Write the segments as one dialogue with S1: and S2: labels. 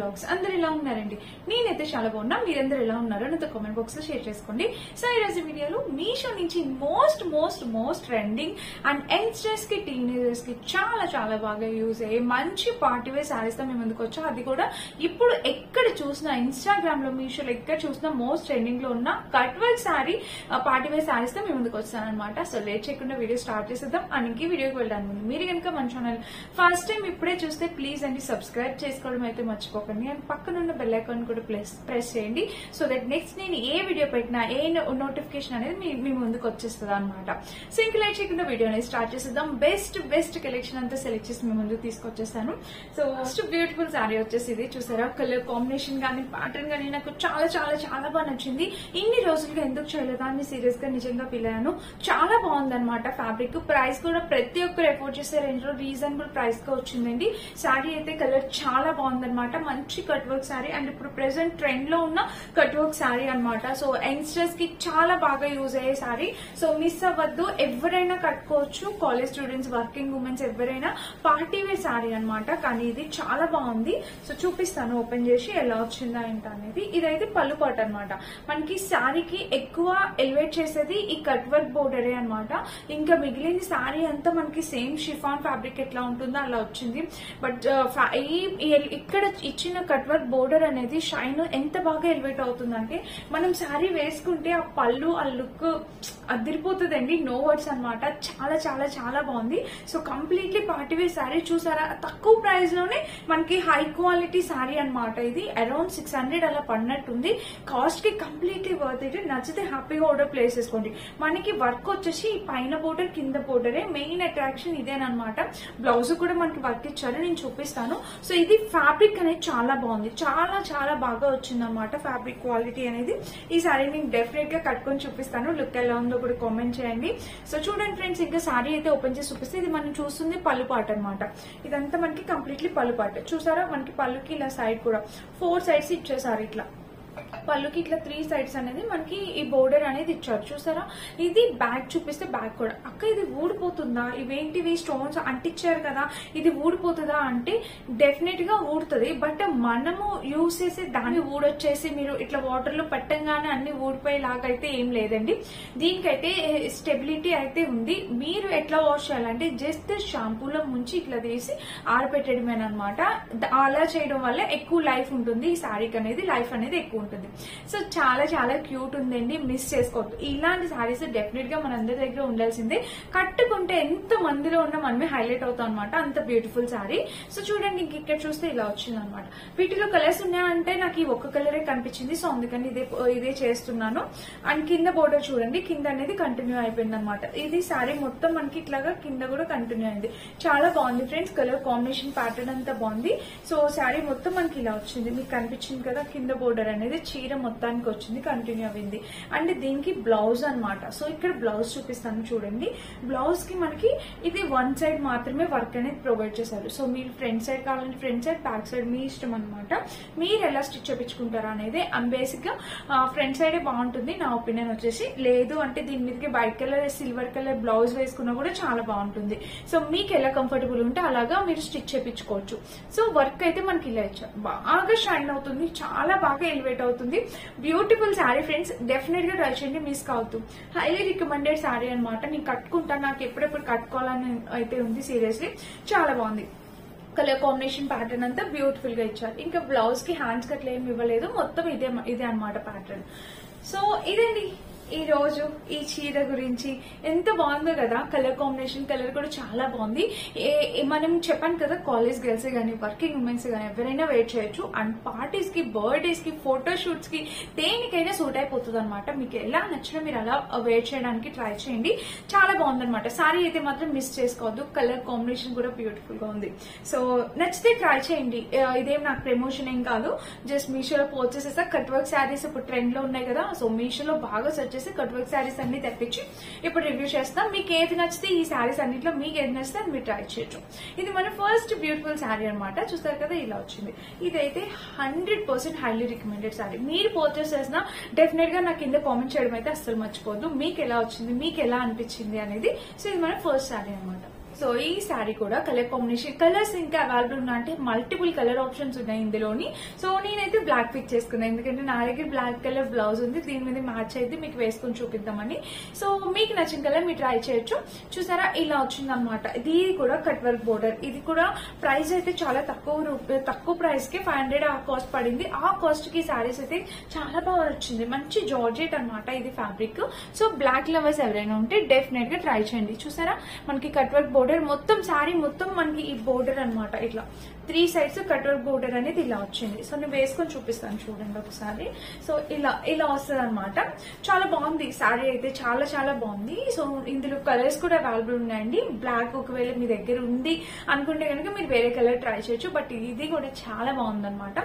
S1: Vlogs. అందరు ఎలా ఉన్నారండి? నేనైతే చాలా బాగున్నా. మీరందరూ ఎలా ఉన్నారో నాతో కామెంట్ బాక్స్ లో షేర్ చేసుకోండి. సో ఈ రోజు వీడియోలో మీషో నుంచి మోస్ట్ ట్రెండింగ్ అండ్ యంగ్స్టర్స్ కి టీనేజర్స్ కి చాలా బాగా యూజ్ అయ్యే మంచి పార్టీ వేర్ శారీస్ తో మేము ముందుకు వచ్చాం. అది కూడా ఇప్పుడు ఎక్కడ చూసినా ఇన్స్టాగ్రామ్ లో మీషోలో ఎక్కడ చూసినా మోస్ట్ ట్రెండింగ్ లో ఉన్న cut work sari party wear saris తో మేము ముందుకు వచ్చాను అనమాట. సో లేట్ చేయకుండా వీడియో స్టార్ట్ చేసేద్దాం. అండ్ ఇంకే వీడియోకి వెళ్ళడానికి ముందు మీరు కనుక మన ఛానల్ ఫస్ట్ టైం ఇప్పుడే చూస్తే ప్లీజ్ అండి సబ్స్క్రైబ్ చేసుకోవడం అయితే మర్చిపోకండి. అండ్ పక్కనున్న బెల్ ఐకాన్ కూడా ప్రెస్ చేయండి. సో దట్ నెక్స్ట్ నేను ఏ వీడియో పెట్టినా ఏ నోటిఫికేషన్ అనేది మీ ముందుకు వచ్చేస్తుంది అనమాట. సో ఇంకా లేట్ చేయకుండా వీడియో అనేది స్టార్ట్ చేసేద్దాం. బెస్ట్ కలెక్షన్ అంతా సెలెక్ట్ చేసి మీ ముందుకు తీసుకొచ్చేస్తాను. సో ఫస్ట్ బ్యూటిఫుల్ శారీ వచ్చేసి ఇది చూసారా. కలర్ కాంబినేషన్ గానీ ప్యాటర్న్ గానీ నాకు చాలా బాగా నచ్చింది. ఇన్ని రోజులుగా ఎందుకు చేయలేదా అని సీరియస్ గా నిజంగా పిల్లాను. చాలా బాగుంది అనమాట. ఫ్యాబ్రిక్ ప్రైస్ కూడా ప్రతి ఒక్కరు ఎఫోర్డ్ చేసే రేంజ్ లో రీజనబుల్ ప్రైస్ గా వచ్చిందండి. శారీ అయితే కలర్ చాలా బాగుందన్నమాట. మంచి కట్ వర్క్ శారీ అండ్ ఇప్పుడు ప్రెసెంట్ ట్రెండ్ లో ఉన్న కట్ వర్క్ శారీ అనమాట. సో యంగ్స్టర్స్ కి చాలా బాగా యూజ్ అయ్యే శారీ. సో మిస్ అవ్వద్దు, ఎవరైనా కట్టుకోవచ్చు. కాలేజ్ స్టూడెంట్స్, వర్కింగ్ ఉమెన్స్ ఎవరైనా పార్టీ వేర్ శారీ అనమాట. కానీ ఇది చాలా బాగుంది. సో చూపిస్తాను ఓపెన్ చేసి ఎలా వచ్చిందా ఏంట అనేది. ఇదైతే పళ్ళు పాట అనమాట. మనకి శారీకి ఎక్కువ ఎలివేట్ చేసేది ఈ కట్ వర్క్ బోర్డరే అనమాట. ఇంకా మిగిలిన శారీ అంతా మనకి సేమ్ షిఫాన్ ఫ్యాబ్రిక్ ఎట్లా ఉంటుందో అలా వచ్చింది. బట్ ఇక్కడ ఇచ్చిన కట్ వర్క్ బోర్డర్ అనేది షైన్ ఎంత బాగా ఎలివేట్ అవుతుందంటే మనం శారీ వేసుకుంటే ఆ పళ్ళు ఆ లుక్ అదిరిపోతుందండి. నో వర్డ్స్ అనమాట. చాలా బాగుంది. So completely party wear sari చూసారా. తక్కువ ప్రైస్ లోనే మనకి హై క్వాలిటీ శారీ అనమాట. ఇది అరౌండ్ 600 అలా పడినట్టుంది. కాస్ట్ కి కంప్లీట్లీ వర్త్ ఇట్. నచ్చితే హ్యాపీగా ఆర్డర్ ప్లేస్ చేసుకోండి. మనకి వర్క్ వచ్చేసి పైన బోర్డర్ కింద బోర్డరే. మెయిన్ అట్రాక్షన్ ఇదేనమాట. బ్లౌజ్ కూడా మనకి వర్క్ ఇచ్చారు, నేను చూపిస్తాను. సో ఇది ఫ్యాబ్రిక్ అనేది చాలా బాగుంది. చాలా బాగా వచ్చింది అనమాట ఫ్యాబ్రిక్ క్వాలిటీ అనేది. ఈ శారీ నేను డెఫినెట్ గా కట్టుకొని చూపిస్తాను. లుక్ ఎలా ఉందో కూడా కామెంట్ చేయండి. సో చూడండి ఫ్రెండ్స్, ఇంకా శారీ అయితే ఓపెన్ చేసి చూపిస్తే ఇది మనం చూస్తుంది పళ్ళు పాట అనమాట. ఇదంతా మనకి కంప్లీట్లీ పళ్ళు పాట. చూసారా మనకి పళ్ళుకి ఇలా సైడ్ కూడా 4 సైడ్స్ ఇచ్చేసారు. ఇట్లా పళ్ళుకి ఇట్లా 3 సైడ్స్ అనేది మనకి ఈ బోర్డర్ అనేది ఇచ్చారు. చూసారా. ఇది బ్యాక్ చూపిస్తే బ్యాక్ కూడా అక్క ఇది ఊడిపోతుందా, ఇవేంటివి స్టోన్స్ అంటించారు కదా, ఇది ఊడిపోతుందా అంటే డెఫినెట్ గా ఊడుతుంది. బట్ మనము యూజ్ చేసి దాన్ని ఊడొచ్చేసి మీరు ఇట్లా వాటర్ లో పెట్టంగానే అన్ని ఊడిపోయేలాగా అయితే ఏం లేదండి. దీనికైతే స్టెబిలిటీ అయితే ఉంది. మీరు ఎట్లా వాష్ చేయాలంటే జస్ట్ షాంపూలో ముంచి ఇట్లా తీసి ఆరబెట్టడమేనమాట. అలా చేయడం వల్ల ఎక్కువ లైఫ్ ఉంటుంది. ఈ శారీకి అనేది లైఫ్ అనేది ఎక్కువ ఉంటుంది. సో చాలా క్యూట్ ఉందండి. మిస్ చేసుకోవద్దు. ఇలాంటి శారీస్ డెఫినెట్ గా మనందరి దగ్గర ఉండాల్సిందే. కట్టుకుంటే ఎంత మందిలో ఉన్నా మనమే హైలైట్ అవుతాం అనమాట. అంత బ్యూటిఫుల్ శారీ. సో చూడండి ఇంక ఇక్కడ చూస్తే ఇలా వచ్చింది అనమాట. వీటిలో కలర్స్ ఉన్నాయంటే నాకు ఈ ఒక్క కలరే కనిపించింది. సో అందుకని ఇదే చేస్తున్నాను. అండ్ కింద బోర్డర్ చూడండి, కింద అనేది కంటిన్యూ అయిపోయింది అనమాట. ఇది శారీ మొత్తం మనకి ఇట్లాగా కింద కూడా కంటిన్యూ అయింది. చాలా బాగుంది ఫ్రెండ్స్. కలర్ కాంబినేషన్ ప్యాటర్న్ అంతా బాగుంది. సో శారీ మొత్తం మనకి ఇలా వచ్చింది. మీకు కనిపించింది కదా కింద బోర్డర్ అనేది చీర మొత్తానికి వచ్చింది, కంటిన్యూ అయింది. అండ్ దీనికి బ్లౌజ్ అనమాట. సో ఇక్కడ బ్లౌజ్ చూపిస్తాను చూడండి. బ్లౌజ్ కి మనకి ఇది 1 సైడ్ మాత్రమే వర్క్ అనేది ప్రొవైడ్ చేశారు. సో మీరు ఫ్రంట్ సైడ్ కావాలంటే ఫ్రంట్ సైడ్, బ్యాక్ సైడ్ మీ ఇష్టం అనమాట. మీరు ఎలా స్టిచ్ చేయించుకుంటారా అనేది. అండ్ బేసిక్ గా ఫ్రంట్ సైడే బాగుంటుంది నా ఒపీనియన్ వచ్చేసి. లేదు అంటే దీని మీదకి white colour silver colour blouse వేసుకున్నా కూడా చాలా బాగుంటుంది. సో మీకు ఎలా కంఫర్టబుల్ ఉంటే అలాగా మీరు స్టిచ్ చేయించుకోవచ్చు. సో వర్క్ అయితే మనకి ఇలా ఇచ్చారు. బాగా షైన్ అవుతుంది, చాలా బాగా ఎలివేట్ అవుతుంది. Beautiful sari friends. డెఫినెట్ గా ట్రై చేయండి, మిస్ కావద్దు. హైలీ రికమెండెడ్ శారీ అనమాట. నేను కట్టుకుంటాను, నాకు ఎప్పుడెప్పుడు కట్టుకోవాలని అయితే ఉంది. సీరియస్లీ చాలా బాగుంది. కలర్ కాంబినేషన్ ప్యాటర్న్ అంతా బ్యూటిఫుల్ గా ఇచ్చారు. ఇంకా బ్లౌజ్ కి హ్యాండ్స్ కట్లు ఏమి ఇవ్వలేదు. మొత్తం ఇదే అనమాట ప్యాటర్న్. సో ఇదండి ఈ రోజు ఈ చీర గురించి. ఎంత బాగుందో కదా. కలర్ కాంబినేషన్, కలర్ కూడా చాలా బాగుంది. మనం చెప్పాను కదా కాలేజ్ గర్ల్స్ గానీ వర్కింగ్ ఉమెన్స్ గానీ ఎవరైనా వేర్ చేయొచ్చు. అండ్ పార్టీస్ కి, బర్త్డేస్ కి, ఫోటో షూట్స్ కి దేనికైనా సూట్ అయిపోతుంది అనమాట. మీకు ఎలా నచ్చినా మీరు అలా వేర్ చేయడానికి ట్రై చేయండి. చాలా బాగుందనమాట. శారీ అయితే మాత్రం మిస్ చేసుకోవద్దు. కలర్ కాంబినేషన్ కూడా బ్యూటిఫుల్ గా ఉంది. సో నచ్చితే ట్రై చేయండి. ఇదేం నాకు ప్రమోషన్ ఏం కాదు. జస్ట్ మీషోలో పోస్ట్ చేసేసా. కట్ వర్క్ శారీస్ ఇప్పుడు ట్రెండ్ లో ఉన్నాయి కదా. సో మీషోలో బాగా సెర్చ్ చేసి కట్ వర్క్ శారీస్ అన్ని తెప్పించి ఇప్పుడు రివ్యూ చేస్తాం. మీకు ఏది నచ్చితే ఈ శారీస్ అన్నింటిలో మీకు ఏది నచ్చితే అది మీరు ట్రై చేయొచ్చు. ఇది మన ఫస్ట్ బ్యూటిఫుల్ శారీ అనమాట. చూస్తారు కదా ఇలా వచ్చింది. ఇదైతే 100% హైలీ రికమెండెడ్ శారీ. మీరు పర్చేస్ చేసినా డెఫినెట్ గా నాకు కింద కామెంట్ చేయడం అయితే అస్సలు మర్చిపోద్దు. మీకు ఎలా వచ్చింది, మీకు ఎలా అనిపించింది అనేది. సో ఇది మన ఫస్ట్ శారీ అనమాట. సో ఈ శారీ కూడా కలర్ కాంబినేషన్ కలర్స్ ఇంకా అవైలబుల్ ఉన్నా అంటే మల్టిపుల్ కలర్ ఆప్షన్స్ ఉన్నాయి ఇందులోని. సో నేనైతే బ్లాక్ పిక్ చేసుకున్నాను ఎందుకంటే నా దగ్గర బ్లాక్ కలర్ బ్లౌజ్ ఉంది, దీని మీద మ్యాచ్ అయితే మీకు వేసుకుని చూపిద్దామని. సో మీకు నచ్చిన కలర్ మీరు ట్రై చేయొచ్చు. చూసారా ఇలా వచ్చింది అనమాట. ఇది కూడా కట్ వర్క్ బోర్డర్. ఇది కూడా ప్రైస్ అయితే చాలా తక్కువ ప్రైస్ కి 500 ఆ కాస్ట్ పడింది. ఆ కాస్ట్ కి శారీస్ అయితే చాలా బాగా వచ్చింది. మంచి జార్జెట్ అనమాట ఇది ఫ్యాబ్రిక్. సో బ్లాక్ లవర్స్ ఎవరైనా ఉంటే డెఫినెట్ గా ట్రై చేయండి. చూసారా మనకి కట్ వర్క్ బోర్డర్ మొత్తం శారీ మొత్తం మనకి ఈ బోర్డర్ అనమాట. ఇట్లా 3 సైడ్స్ కట్ వర్క్ బోర్డర్ అనేది ఇలా వచ్చింది. సో నేను వేసుకొని చూపిస్తాను చూడండి ఒకసారి. సో ఇలా వస్తుంది అనమాట. చాలా బాగుంది శారీ అయితే, చాలా చాలా బాగుంది. సో ఇందులో కలర్స్ కూడా అవైలబుల్ ఉన్నాయండి. బ్లాక్ ఒకవేళ మీ దగ్గర ఉంది అనుకుంటే కనుక మీరు వేరే కలర్ ట్రై చేయొచ్చు. బట్ ఇది కూడా చాలా బాగుంది అనమాట.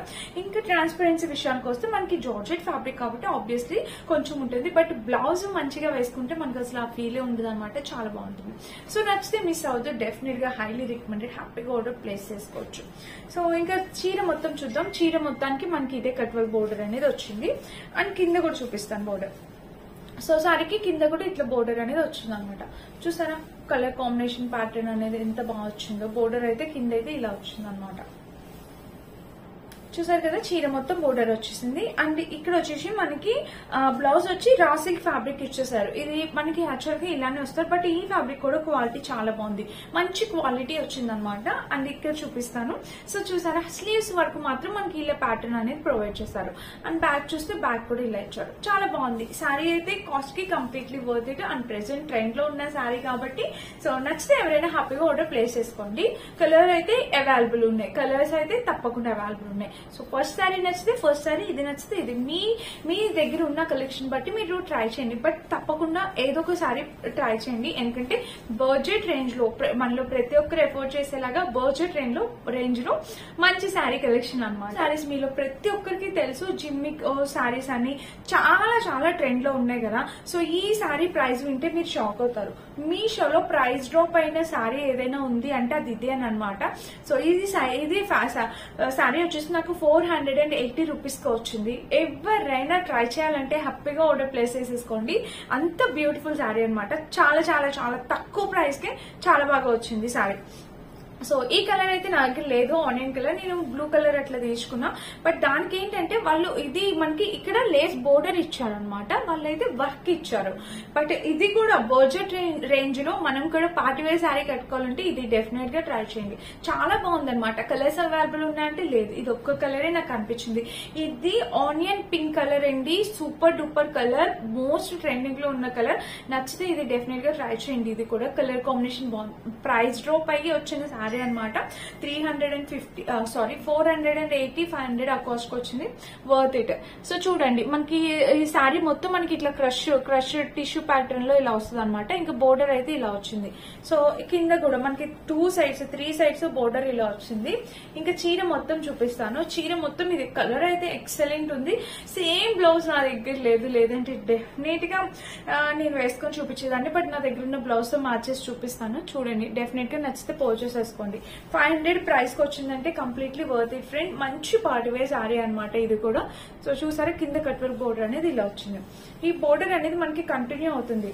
S1: ఇంకా ట్రాన్స్పరెన్సీ విషయానికి వస్తే మనకి జార్జెట్ ఫ్యాబ్రిక్ కాబట్టి ఆబ్వియస్లీ కొంచెం ఉంటుంది. బట్ బ్లౌజ్ మంచిగా వేసుకుంటే మనకు అసలు ఆ ఫీలే ఉండదు అనమాట. చాలా బాగుంటుంది. సో నచ్చితే మిస్ అవ్వద్దు. డెఫినెట్ గా హైలీ రికమెండెడ్. హ్యాపీగా ఆర్డర్ ప్లేస్ చేసుకోవచ్చు. సో ఇంకా చీర మొత్తం చూద్దాం. చీర మొత్తానికి మనకి ఇదే కట్ వర్క్ బోర్డర్ అనేది వచ్చింది. అండ్ కింద కూడా చూపిస్తాను బోర్డర్. సో సారీకి కింద కూడా ఇట్లా బోర్డర్ అనేది వచ్చింది అనమాట. చూసారా కలర్ కాంబినేషన్ ప్యాటర్న్ అనేది ఎంత బాగా వచ్చిందో. బోర్డర్ అయితే కింద అయితే ఇలా వచ్చింది అనమాట. చూసారు కదా చీర మొత్తం బోర్డర్ వచ్చేసింది. అండ్ ఇక్కడ వచ్చేసి మనకి బ్లౌజ్ వచ్చి రా సిల్క్ ఫ్యాబ్రిక్ ఇచ్చేసారు. ఇది మనకి యాక్చువల్ గా ఇలానే వస్తారు. బట్ ఈ ఫ్యాబ్రిక్ కూడా క్వాలిటీ చాలా బాగుంది. మంచి క్వాలిటీ వచ్చింది అనమాట. అండ్ ఇక్కడ చూపిస్తాను. సో చూసారా స్లీవ్స్ వరకు మాత్రం మనకి ఇలా ప్యాటర్న్ అనేది ప్రొవైడ్ చేశారు. అండ్ బ్యాక్ చూస్తే బ్యాక్ కూడా ఇలా ఇచ్చారు. చాలా బాగుంది. శారీ అయితే కాస్ట్ కి completely worth it. And present trend లో ఉన్న శారీ కాబట్టి సో నచ్చితే ఎవరైనా హ్యాపీగా ఆర్డర్ ప్లేస్ చేసుకోండి. కలర్ అయితే అవైలబుల్ ఉన్నాయి. కలర్స్ అయితే తప్పకుండా అవైలబుల్ ఉన్నాయి. సో ఫస్ట్ శారీ నచ్చితే ఫస్ట్ శారీ, ఇది నచ్చితే ఇది. మీ దగ్గర ఉన్న కలెక్షన్ బట్టి మీరు ట్రై చేయండి. బట్ తప్పకుండా ఏదో ఒక శారీ ట్రై చేయండి. ఎందుకంటే బడ్జెట్ రేంజ్ లో మనలో ప్రతి ఒక్కరు ఎఫోర్డ్ చేసేలాగా బడ్జెట్ రేంజ్ లో మంచి శారీ కలెక్షన్ అనమాట. శారీస్ మీలో ప్రతి ఒక్కరికి తెలుసు జిమ్మిక్ శారీస్ అని చాలా చాలా ట్రెండ్ లో ఉన్నాయి కదా. సో ఈ శారీ ప్రైస్ వింటే మీరు షాక్ అవుతారు. మీషోలో ప్రైస్ డ్రాప్ అయిన శారీ ఏదైనా ఉంది అంటే అది ఇదే అని అనమాట. సో ఇది శారీ వచ్చేసి నాకు 480 రూపీస్ కి వచ్చింది. ఎవరైనా ట్రై చేయాలంటే హ్యాపీగా ఆర్డర్ ప్లేస్ చేసేసుకోండి. అంత బ్యూటిఫుల్ శారీ అనమాట. చాలా చాలా చాలా తక్కువ ప్రైస్ కి చాలా బాగా వచ్చింది శారీ. సో ఈ కలర్ అయితే నా దగ్గర లేదు, ఆనియన్ కలర్. నేను బ్లూ కలర్ అట్లా తీసుకున్నా. బట్ దానికి ఏంటంటే వాళ్ళు ఇది మనకి ఇక్కడ లేస్ బోర్డర్ ఇచ్చారనమాట. వాళ్ళైతే వర్క్ ఇచ్చారు. బట్ ఇది కూడా బడ్జెట్ రేంజ్ లో మనం కూడా పార్టీ వేర్ శారీ కట్టుకోవాలంటే ఇది డెఫినెట్ గా ట్రై చేయండి. చాలా బాగుంది అనమాట. కలర్స్ అవైలబుల్ ఉన్నాయంటే లేదు, ఇది ఒక్క కలరే నాకు అనిపించింది. ఇది ఆనియన్ పింక్ కలర్ అండి. Super duper colour, most trending లో ఉన్న కలర్. నచ్చితే ఇది డెఫినెట్ గా ట్రై చేయండి. ఇది కూడా కలర్ కాంబినేషన్ బాగుంది. ప్రైస్ డ్రాప్ అయ్యి వచ్చిన శారీ అనమాట. 480 500 ఆ కాస్ట్ వచ్చింది. Worth it. సో చూడండి మనకి ఈ శారీ మొత్తం మనకి ఇట్లా క్రష్ టిష్యూ ప్యాటర్న్ లో ఇలా వస్తుంది అనమాట. ఇంకా బోర్డర్ అయితే ఇలా వచ్చింది. సో కింద కూడా మనకి 3 సైడ్స్ బోర్డర్ ఇలా వచ్చింది. ఇంకా చీర మొత్తం చూపిస్తాను. చీర మొత్తం ఇది కలర్ అయితే ఎక్సలెంట్ ఉంది. సేమ్ బ్లౌజ్ నా దగ్గర లేదంటే డెఫినెట్ గా నేను వేసుకొని చూపించేదాన్ని. బట్ నా దగ్గర ఉన్న బ్లౌజ్ తో మ్యాచ్ చేసి చూపిస్తాను. చూడండి డెఫినెట్ గా నచ్చితే పర్చేస్ చేసుకోండి. 500 ప్రైస్ కి వచ్చిందంటే కంప్లీట్లీ వర్త్ ఇట్ ఫ్రెండ్. మంచి పార్టీ వేర్ శారీ అనమాట ఇది కూడా. సో చూసారా కింద కట్ వర్క్ బోర్డర్ అనేది ఇలా వచ్చింది. ఈ బోర్డర్ అనేది మనకి కంటిన్యూ అవుతుంది.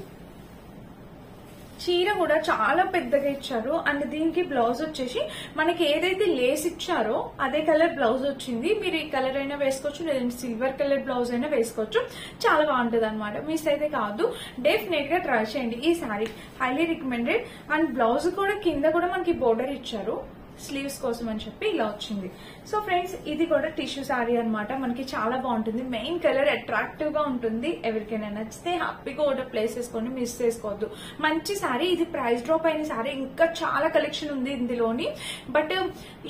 S1: చీర కూడా చాలా పెద్దగా ఇచ్చారు. అండ్ దీనికి బ్లౌజ్ వచ్చేసి మనకి ఏదైతే లేస్ ఇచ్చారో అదే కలర్ బ్లౌజ్ వచ్చింది. మీరు ఈ కలర్ అయినా వేసుకోవచ్చు, లేదంటే సిల్వర్ కలర్ బ్లౌజ్ అయినా వేసుకోవచ్చు. చాలా బాగుంటుంది అనమాట. మిస్ అయితే కాదు, డెఫినెట్ గా ట్రై చేయండి. ఈ sari highly recommended. And blouse కూడా కింద కూడా మనకి బోర్డర్ ఇచ్చారు స్లీవ్స్ కోసం అని చెప్పి ఇలా వచ్చింది. సో ఫ్రెండ్స్ ఇది కూడా టిష్యూ శారీ అనమాట. మనకి చాలా బాగుంటుంది. మెయిన్ కలర్ అట్రాక్టివ్ గా ఉంటుంది. ఎవరికైనా నచ్చితే హ్యాపీగా ఆర్డర్ ప్లేస్ చేసుకోండి, మిస్ చేసుకోవద్దు. మంచి శారీ. ఇది ప్రైస్ డ్రాప్ అయిన శారీ. ఇంకా చాలా కలెక్షన్ ఉంది ఇందులోని. బట్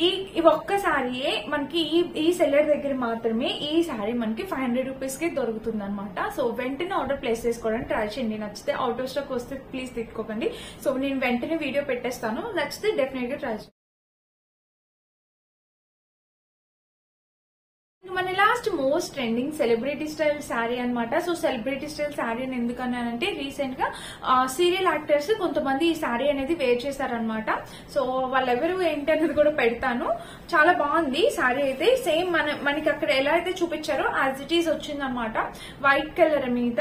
S1: ఈ ఒక్క శారీయే మనకి ఈ సెల్లర్ దగ్గర మాత్రమే ఈ శారీ మనకి 500 రూపీస్ కి దొరుకుతుంది అనమాట. సో వెంటనే ఆర్డర్ ప్లేస్ చేసుకోవడానికి ట్రై చేయండి. నచ్చితే అవుట్ ఆఫ్ స్టాక్ వస్తే ప్లీజ్ తిట్టుకోకండి. సో నేను వెంటనే వీడియో పెట్టేస్తాను. నచ్చితే డెఫినెట్ గా ట్రై చేయండి. మన last most trending celebrity style sari అన్నమాట. సో సెలబ్రిటీ స్టైల్ శారీ అని ఎందుకన్నానంటే రీసెంట్ గా సీరియల్ యాక్టర్స్ కొంతమంది ఈ శారీ అనేది వేర్ చేశారనమాట. సో వాళ్ళెవరు ఏంటి అనేది కూడా పెడతాను. చాలా బాగుంది శారీ అయితే. సేమ్ మనకి అక్కడ ఎలా అయితే చూపించారో యాజ్ ఇట్ ఈస్ వచ్చిందనమాట. వైట్ కలర్ మీద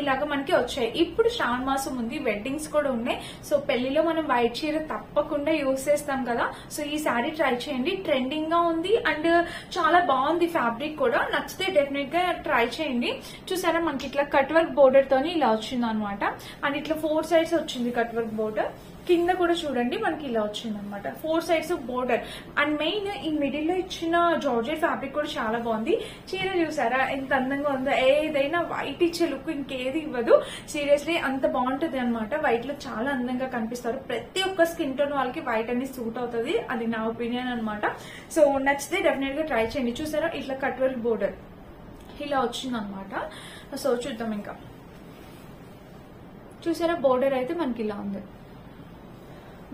S1: ఇలాగ మనకి వచ్చాయి. ఇప్పుడు శ్రావణ మాసం ఉంది, వెడ్డింగ్స్ కూడా ఉన్నాయి. సో పెళ్లిలో మనం వైట్ చీర తప్పకుండా యూజ్ చేస్తాం కదా. సో ఈ శారీ ట్రై చేయండి, ట్రెండింగ్ గా ఉంది అండ్ చాలా బాగుంది. ఫ్యాబ్రిక్ కూడా నచ్చితే డెఫినెట్ గా ట్రై చేయండి. చూసారా మనకి ఇట్లా కట్ వర్క్ బోర్డర్ తోని ఇలా వచ్చింది అనమాట. అండ్ ఇట్లా 4 సైడ్స్ వచ్చింది కట్ వర్క్ బోర్డర్. కింద కూడా చూడండి మనకి ఇలా వచ్చింది అనమాట, 4 సైడ్స్ బోర్డర్. అండ్ మెయిన్ ఈ మిడిల్ లో ఇచ్చిన జార్జెట్ ఫ్యాబ్రిక్ కూడా చాలా బాగుంది. చీర చూసారా ఎంత అందంగా ఉందో. ఏదైనా వైట్ ఇచ్చే లుక్ ఇంకేది ఇవ్వదు. సీరియస్లీ అంత బాగుంటది అనమాట. వైట్ లో చాలా అందంగా కనిపిస్తారు. ప్రతి ఒక్క స్కిన్ టోన్ వాళ్ళకి వైట్ అనేది సూట్ అవుతుంది. అది నా ఒపీనియన్ అనమాట. సో నచ్చితే డెఫినెట్ గా ట్రై చేయండి. చూసారా ఇట్లా కట్ వర్క్ బోర్డర్ ఇలా వచ్చింది అనమాట. సో చూద్దాం ఇంకా. చూసారా బోర్డర్ అయితే మనకి ఇలా ఉంది.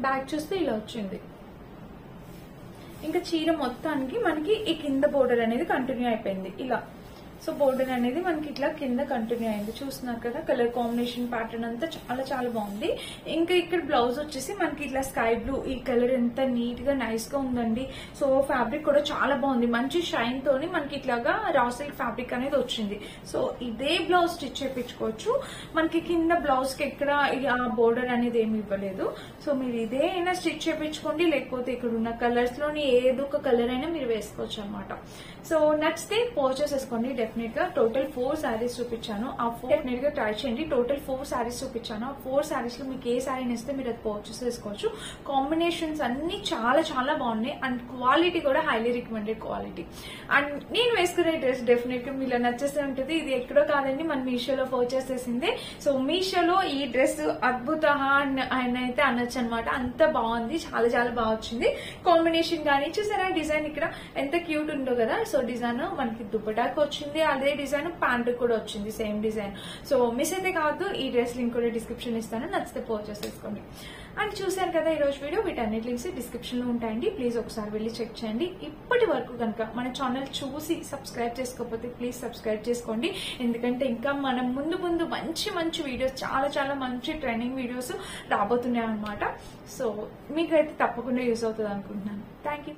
S1: బ్యాక్ చూస్తే ఇలా వచ్చింది. ఇంకా చీర మొత్తానికి మనకి ఈ కింద బోర్డర్ అనేది కంటిన్యూ అయిపోయింది ఇలా. సో బోర్డర్ అనేది మనకి ఇట్లా కింద కంటిన్యూ అయింది. చూస్తున్నారు కదా కలర్ కాంబినేషన్ ప్యాటర్న్ అంతా చాలా చాలా బాగుంది. ఇంకా ఇక్కడ బ్లౌజ్ వచ్చేసి మనకి ఇట్లా స్కై బ్లూ. ఈ కలర్ ఎంత నీట్ గా నైస్ గా ఉందండి. సో ఫ్యాబ్రిక్ కూడా చాలా బాగుంది. మంచి షైన్ తోని మనకి ఇట్లాగా రా సిల్క్ ఫ్యాబ్రిక్ అనేది వచ్చింది. సో ఇదే బ్లౌజ్ స్టిచ్ చేయించుకోవచ్చు. మనకి కింద బ్లౌజ్ కి ఎక్కడ ఆ బోర్డర్ అనేది ఏమి ఇవ్వలేదు. సో మీరు ఇదే అయినా స్టిచ్ చేయించుకోండి, లేకపోతే ఇక్కడ ఉన్న కలర్స్ లోని ఏదో ఒక కలర్ అయినా మీరు వేసుకోవచ్చు అనమాట. సో నచ్చితే పర్చేస్ చేసుకోండి డెఫినెట్ గా. టోటల్ 4 శారీస్ చూపించాను. ఆ 4 డెఫినెట్ గా ట్రై చేయండి. టోటల్ 4 శారీస్ చూపించాను. ఆ 4 శారీస్ లో మీకు ఏ శారీ నచ్చితే మీరు అది పర్చేస్ చేసుకోవచ్చు. కాంబినేషన్స్ అన్ని చాలా చాలా బాగున్నాయి అండ్ క్వాలిటీ కూడా హైలీ రికమెండెడ్ క్వాలిటీ. అండ్ నేను వేసుకునే డ్రెస్ డెఫినెట్ గా మీలో నచ్చేస్తే ఉంటుంది. ఇది ఎక్కడో కాదండి, మన మీషోలో పర్చేస్ చేసిందే. సో మీషోలో ఈ డ్రెస్ అద్భుత అని అయితే అనొచ్చు అనమాట. అంత బాగుంది, చాలా చాలా బాగా వచ్చింది. కాంబినేషన్ కానీ చూసారా డిజైన్ ఇక్కడ ఎంత క్యూట్ ఉందో కదా. సో డిజైన్ మనకి దుపటాకి వచ్చింది, అదే డిజైన్ ప్యాంట్ కూడా వచ్చింది, సేమ్ డిజైన్. సో మిస్ అయితే కాదు. ఈ డ్రెస్ లింక్ కూడా డిస్క్రిప్షన్ ఇస్తాను, నచ్చితే పర్చేస్ చేసుకోండి. అండ్ చూసారు కదా ఈ రోజు వీడియో. వీటన్నిటి లింక్స్ డిస్క్రిప్షన్ లో ఉంటాయండి. ప్లీజ్ ఒకసారి వెళ్ళి చెక్ చేయండి. ఇప్పటి వరకు కనుక మన ఛానల్ చూసి సబ్స్క్రైబ్ చేసుకోకపోతే ప్లీజ్ సబ్స్క్రైబ్ చేసుకోండి. ఎందుకంటే ఇంకా మనం ముందు ముందు మంచి మంచి వీడియోస్, చాలా చాలా మంచి ట్రైనింగ్ వీడియోస్ రాబోతున్నాయి అనమాట. సో మీకైతే తప్పకుండా యూస్ అవుతుంది అనుకుంటున్నాను. Thank you.